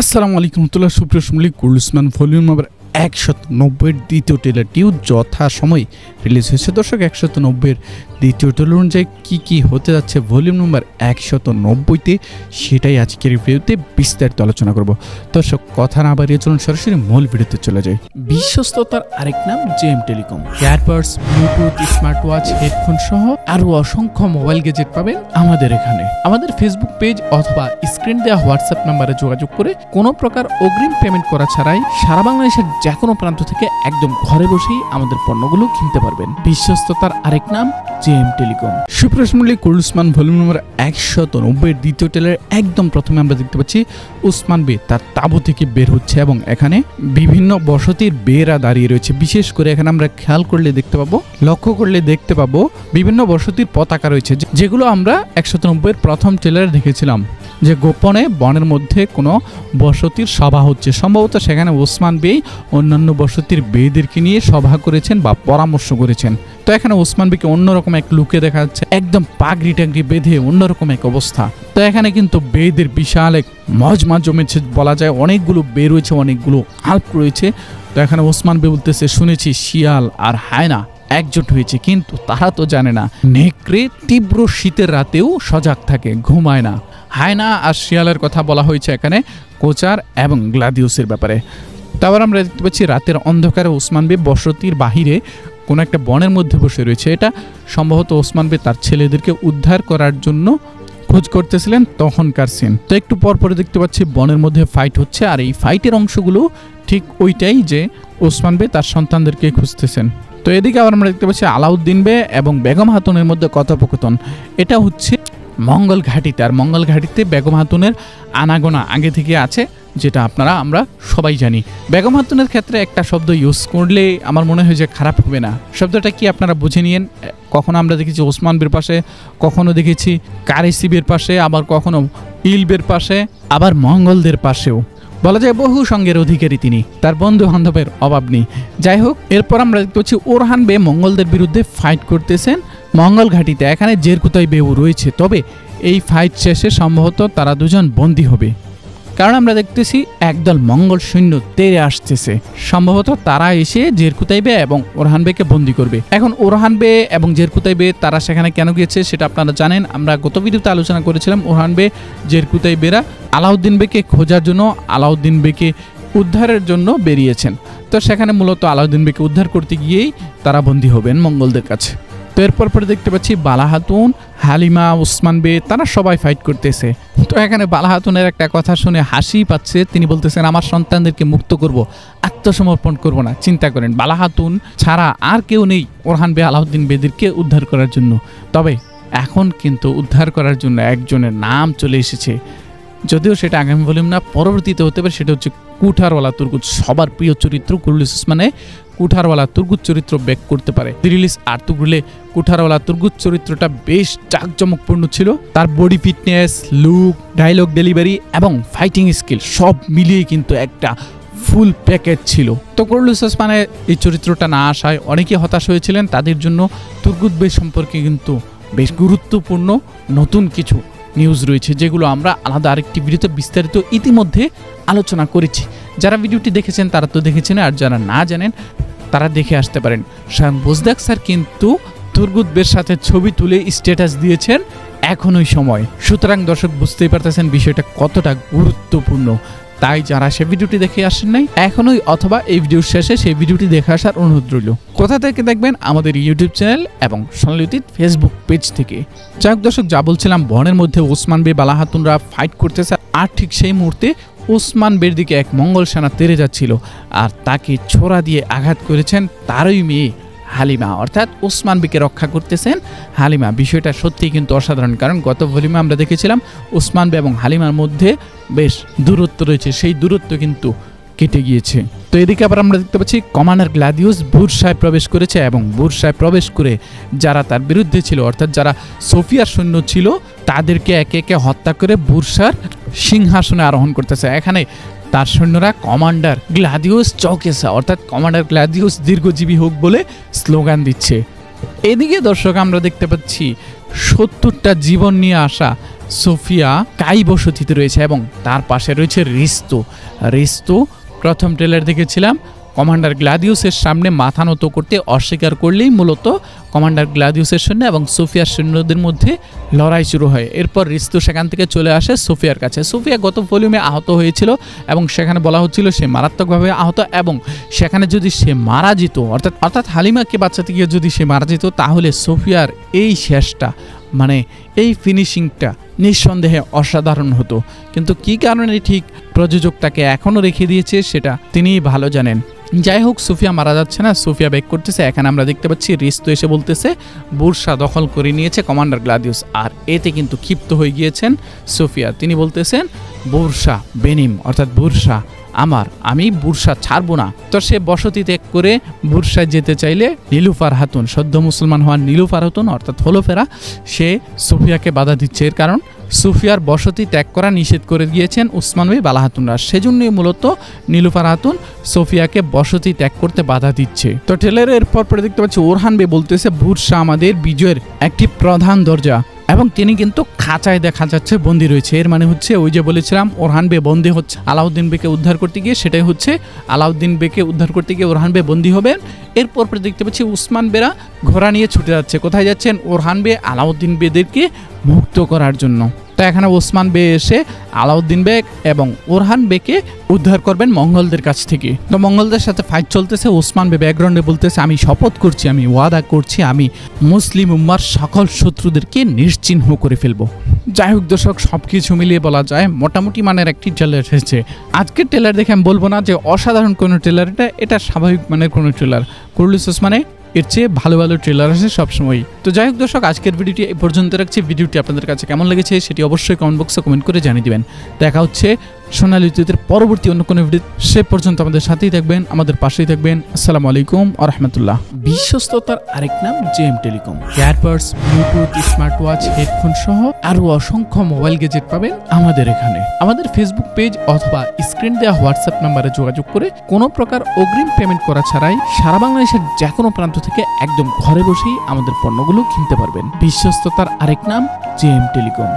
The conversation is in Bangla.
আসসালামু আলাইকুম রহমতুল্লাহ। সুপ্রিয় শুনলি কুরুলুসমান ভলিউম নাম্বার 190 দ্বিতীয় ট্রেলারটিও যথাসময়ে রিলিজ হয়েছে। দর্শক 190 দ্বিতীয় ট্রেলার অনুযায়ী কী হতে যাচ্ছে ভলিউম নাম্বার 190-তে সেটাই আজকের ভিডিওতে বিস্তারিত আলোচনা করব। দর্শক কথা না বাড়িয়ে চলুন সরাসরি মূল ভিডিওতে চলে যাই। বিশ্বস্ততার আরেক নাম JM telecom. Earbuds, Bluetooth, smart watch, headphone সহ আরও অসংখ্য মোবাইল গ্যাজেট পাবেন আমাদের এখানে। আমাদের ফেসবুক পেজ অথবা স্ক্রিন দেওয়া হোয়াটসঅ্যাপ নাম্বারে যোগাযোগ করে কোনো প্রকার অগ্রিম পেমেন্ট করা ছাড়াই সারা বাংলাদেশের যে কোনো প্রান্ত থেকে একদম ঘরে বসেই আমাদের পণ্যগুলো কিনতে পারবেন। বিশ্বস্ততার আরেক নাম জেএম টেলিকম। সুপ্রিয় কুরুলুসমান ভলিউম নম্বর 190 দ্বিতীয় ট্রেলারে একদম প্রথমে আমরা দেখতে পাচ্ছি ওসমান বে তার তাঁবু থেকে বের হচ্ছে এবং এখানে বিভিন্ন বসতির বেড়া দাঁড়িয়ে রয়েছে। বিশেষ করে এখানে আমরা খেয়াল করলে দেখতে পাবো, লক্ষ্য করলে দেখতে পাবো বিভিন্ন বসতির পতাকা রয়েছে, যেগুলো আমরা 190 প্রথম ট্রেলারে দেখেছিলাম যে গোপনে বনের মধ্যে কোনো বসতির সভা হচ্ছে। সম্ভবত সেখানে ওসমান বে অন্যান্য বসতির বেদেরকে নিয়ে সভা করেছেন বা পরামর্শ করেছেন। তো এখানে ওসমান বেকে অন্যরকম এক লুকে দেখা যাচ্ছে, একদম পাগড়ি টাগড়ি বেঁধে অন্যরকম এক অবস্থা। তো এখানে কিন্তু বেদের বিশাল এক মজমা জমেছে বলা যায়, অনেকগুলো বে রয়েছে, অনেকগুলো আল্প রয়েছে। তো এখানে ওসমান বে বলতেছে, শুনেছি শিয়াল আর হায়না একজোট হয়েছে, কিন্তু তারা তো জানে না নেকড়ে তীব্র শীতের রাতেও সজাগ থাকে, ঘুমায় না। হায়না আর শিয়ালের কথা বলা হয়েছে এখানে কোচার এবং গ্লাদিউসের ব্যাপারে। তারপর আমরা দেখতে পাচ্ছি রাতের অন্ধকারে ওসমান বে বসতির বাহিরে কোনো একটা বনের মধ্যে বসে রয়েছে। এটা সম্ভবত ওসমান বে তার ছেলেদেরকে উদ্ধার করার জন্য খোঁজ করতেছিলেন তখনকার সিন। তো একটু পরে দেখতে পাচ্ছি বনের মধ্যে ফাইট হচ্ছে, আর এই ফাইটের অংশগুলো ঠিক ওইটাই যে ওসমান বে তার সন্তানদেরকে খুঁজতেছেন। তো এদিকে আবার আমরা দেখতে পাচ্ছি আলাউদ্দিন বে এবং বেগম হাতুনের মধ্যে কথোপকথন। এটা হচ্ছে মঙ্গল ঘাটিতে, আর মঙ্গল ঘাটিতে বেগম হাতুনের আনাগোনা আগে থেকে আছে, যেটা আমরা সবাই জানি। বেগম হাতুনের ক্ষেত্রে একটা শব্দ ইউজ করলে আমার মনে হয় যে খারাপ হবে না। শব্দটা কি আপনারা বুঝে নিয়েন। কখনো আমরা দেখেছি ওসমান বের পাশে, কখনো দেখেছি কারিসিবের পাশে, আবার কখনো ইলবের পাশে, আবার মঙ্গলদের পাশেও। বলা যায় বহু সঙ্গের অধিকারী তিনি, তার বন্ধু বান্ধবের অভাব নেই। যাই হোক, এরপর আমরা দেখতে পাচ্ছি ওরহান বে মঙ্গলদের বিরুদ্ধে ফাইট করতেছেন মঙ্গল ঘাটিতে। এখানে জেরকুতাই বেউ রয়েছে, তবে এই ফাইট শেষে সম্ভবত তারা দুজন বন্দী হবে, কারণ আমরা দেখতেছি একদল মঙ্গল সৈন্য তেড়ে আসতেছে। সম্ভবত তারা এসে জেরকুতাই বে এবং ওরহান বেকে বন্দী করবে। এখন ওরহান বে এবং জেরকুতাই বে তারা সেখানে কেন গিয়েছে সেটা আপনারা জানেন, আমরা গত ভিডিওতে আলোচনা করেছিলাম। ওরহান বে জেরকুতাই বেরা আলাউদ্দিন বেকে খোঁজার জন্য, আলাউদ্দিন বেকে উদ্ধারের জন্য বেরিয়েছেন। তো সেখানে মূলত আলাউদ্দিন বেকে উদ্ধার করতে গিয়েই তারা বন্দী হবেন মঙ্গলদের কাছে। তো এরপর দেখতে পাচ্ছি বালা হাতুন, হালিমা, ওসমান বে তারা সবাই ফাইট করতেছে। তো এখানে বালা হাতুনের একটা কথা শুনে হাসি পাচ্ছে। তিনি বলতেছেন, আমার সন্তানদেরকে মুক্ত করব, আত্মসমর্পণ করব না। চিন্তা করেন, বালা হাতুন ছাড়া আর কেউ নেই ওরহান বে আলাউদ্দিন বেদেরকে উদ্ধার করার জন্য। তবে এখন কিন্তু উদ্ধার করার জন্য একজনের নাম চলে এসেছে, যদিও সেটা আগামী ভলিউম না, পরবর্তীতে হতে পারে। সেটা হচ্ছে কুঠারওয়ালা তুর্গুত। সবার প্রিয় চরিত্র কুরুলুসমানে কুঠারওয়ালা তুর্গুত চরিত্র ব্যাক করতে পারে। রিলিজ আর তুগলে কুঠারওয়ালা তুর্গুত চরিত্রটা বেশ জাঁকজমকপূর্ণ ছিল। তার body fitness, look, dialogue delivery এবং ফাইটিং স্কিল সব মিলিয়ে কিন্তু একটা ফুল প্যাকেজ ছিল। তো কুরুলুসমানে এই চরিত্রটা না আসায় অনেকে হতাশ হয়েছিলেন। তাদের জন্য তুর্গুত বে সম্পর্কে কিন্তু বেশ গুরুত্বপূর্ণ নতুন কিছু নিউজ রয়েছে, যেগুলো আমরা আলাদা আরেকটি ভিডিওতে বিস্তারিত ইতিমধ্যে আলোচনা করেছি। যারা ভিডিওটি দেখেছেন তারা তো দেখেছেন, আর যারা না জানেন তারা দেখে আসতে পারেন। শান বোজদাক স্যার কিন্তু তুর্গুত বের সাথে ছবি তুলে স্ট্যাটাস দিয়েছেন এখনই সময়। সুতরাং দর্শক বুঝতেই পারতেছেন বিষয়টা কতটা গুরুত্বপূর্ণ। তাই যারা সে ভিডিওটি দেখে আসেন নাই এখনই, অথবা এই ভিডিওর শেষে সেই ভিডিওটি দেখে আসার অনুরোধ রইল। কোথা থেকে দেখবেন? আমাদের ইউটিউব চ্যানেল এবং সোনালী ফেসবুক পেজ থেকে। যাই হোক দর্শক, যা বলছিলাম, বনের মধ্যে ওসমান বে বালা হাতুনরা ফাইট করতেছে, আর ঠিক সেই মুহূর্তে ওসমান বের দিকে এক মঙ্গল সেনা তেড়ে যাচ্ছিল, আর তাকে ছোরা দিয়ে আঘাত করেছেন তারই মেয়ে হালিমা, অর্থাৎ ওসমান বেকে রক্ষা করতেছেন হালিমা। বিষয়টা সত্যিই কিন্তু অসাধারণ, কারণ গত ভলিউমে আমরা দেখেছিলাম ওসমান বে এবং হালিমার মধ্যে বেশ দূরত্ব রয়েছে, সেই দূরত্ব কিন্তু কেটে গিয়েছে। তো এদিকে আবার আমরা দেখতে পাচ্ছি কমান্ডার গ্লাদিউস বুরসায় প্রবেশ করেছে, এবং বুরসায় প্রবেশ করে যারা তার বিরুদ্ধে ছিল, অর্থাৎ যারা সোফিয়ার সৈন্য ছিল, তাদেরকে একে একে হত্যা করে বুরসার সিংহাসনে আরোহণ করতেছে। এখানে তার সৈন্যরা কমান্ডার গ্লাদিউস চৌকেসা, অর্থাৎ কমান্ডার গ্লাদিউস দীর্ঘজীবী হোক বলে স্লোগান দিচ্ছে। এদিকে দর্শক আমরা দেখতে পাচ্ছি 70টা জীবন নিয়ে আসা সোফিয়া কাই বসতিতে রয়েছে এবং তার পাশে রয়েছে রিস্তু প্রথম ট্রেলার দেখেছিলাম কমান্ডার গ্লাদিউসের সামনে মাথা নত করতে অস্বীকার করলেই মূলত কমান্ডার গ্লাদিউসের সৈন্য এবং সোফিয়ার সৈন্যদের মধ্যে লড়াই শুরু হয়। এরপর রিস্তু সেখান থেকে চলে আসে সোফিয়ার কাছে। সোফিয়া গত ভলিউমে আহত হয়েছিল এবং সেখানে বলা হচ্ছিল সে মারাত্মকভাবে আহত এবং সেখানে যদি সে মারা যেত অর্থাৎ হালিমাকে বাঁচাতে গিয়ে যদি সে মারা যেত তাহলে সোফিয়ার এই শেষটা মানে এই ফিনিশিংটা নিঃসন্দেহে অসাধারণ হতো। কিন্তু কি কারণে ঠিক প্রযোজক তাকে এখনও রেখে দিয়েছে সেটা তিনিই ভালো জানেন। যাই হোক, সোফিয়া মারা যাচ্ছে না, সোফিয়া ব্যাক করতেছে। এখানে আমরা দেখতে পাচ্ছি রিস্তু এসে বলতেছে বুরসা দখল করে নিয়েছে কমান্ডার গ্লাদিউস, আর এতে কিন্তু ক্ষিপ্ত হয়ে গিয়েছেন সোফিয়া। তিনি বলতেছেন বুরসা বেনিম অর্থাৎ বুরসা আমি বুরসা ছাড়বো না। তো সে বসতি ত্যাগ করে বুরসায় যেতে চাইলে নীলুফার হাতুন, সদ্য মুসলমান হওয়ার নীলুফার হাতুন অর্থাৎ হলোফেরা, সে সোফিয়াকে বাধা দিচ্ছে। এর কারণ সোফিয়ার বসতি ত্যাগ করা নিষেধ করে দিয়েছেন উসমান ভাই বালা হাতুনরা, সেজন্যই মূলত নীলুফার হাতুন সোফিয়াকে বসতি ত্যাগ করতে বাধা দিচ্ছে। তো ট্রেলারের পর দেখতে পাচ্ছি ওরহান বে বলতেছে বুরসা আমাদের বিজয়ের একটি প্রধান দরজা এবং তিনি কিন্তু খাঁচায় দেখা যাচ্ছে বন্দী রয়েছে। এর মানে হচ্ছে ওই যে বলেছিলাম ওরহান বে বন্দী হচ্ছে আলাউদ্দিন বেকে উদ্ধার করতে গিয়ে, সেটাই হচ্ছে আলাউদ্দিন বেকে উদ্ধার করতে গিয়ে ওরহান বে বন্দী হবেন। এরপর দেখতে পাচ্ছি উসমান বেরা ঘোড়া নিয়ে ছুটে যাচ্ছে। কোথায় যাচ্ছেন? ওরহান বে আলাউদ্দিন বেদেরকে মুক্ত করার জন্য। তো এখানে ওসমান বে এসে আলাউদ্দিন বেগ এবং ওরহান বেকে উদ্ধার করবেন মঙ্গলদের কাছ থেকে। তো মঙ্গলদের সাথে ফাইট চলতেছে। ওসমান বে ব্যাকগ্রাউন্ডে বলতেছে আমি শপথ করছি, আমি ওয়াদা করছি, আমি মুসলিম উম্মার সকল শত্রুদেরকে নিশ্চিহ্ন করে ফেলবো। যাই হোক দর্শক, সবকিছু মিলিয়ে বলা যায় মোটামুটি মানের একটি ট্রেলার এসেছে। আজকের ট্রেলার দেখে আমি বলবো না যে অসাধারণ কোনো ট্রেলার, এটা স্বাভাবিক মানের কোনো ট্রেলার। কুরুলিস ওসমানে এর চেয়ে ভালো ভালো ট্রেলার আসে সবসময়। তো যাই হোক দর্শক, আজকের ভিডিওটি এই পর্যন্ত রাখছি। ভিডিওটি আপনাদের কাছে কেমন লেগেছে সেটি অবশ্যই কমেন্ট বক্সে কমেন্ট করে জানিয়ে দিবেন। দেখা হচ্ছে সোনালী অতীতের পরবর্তী অন্য কোনো ভিডিও। সে পর্যন্ত আমাদের সাথেই থাকবেন, আমাদের পাশেই থাকবেন। আসসালামু আলাইকুম ওয়া রাহমাতুল্লাহ। বিশ্বস্ততার আরেক নাম JM telecom. Earbuds, Bluetooth, smart watch, headphone সহ আরো অসংখ্য মোবাইল গ্যাজেট পাবেন আমাদের এখানে। আমাদের ফেসবুক পেজ অথবা স্ক্রিন দেওয়া হোয়াটসঅ্যাপ নাম্বারে যোগাযোগ করে কোনো প্রকার অগ্রিম পেমেন্ট করা ছাড়াই সারা বাংলাদেশের যে কোনো প্রান্ত থেকে একদম ঘরে বসেই আমাদের পণ্যগুলো কিনতে পারবেন। বিশ্বস্ততার আরেক নাম জেএম টেলিকম।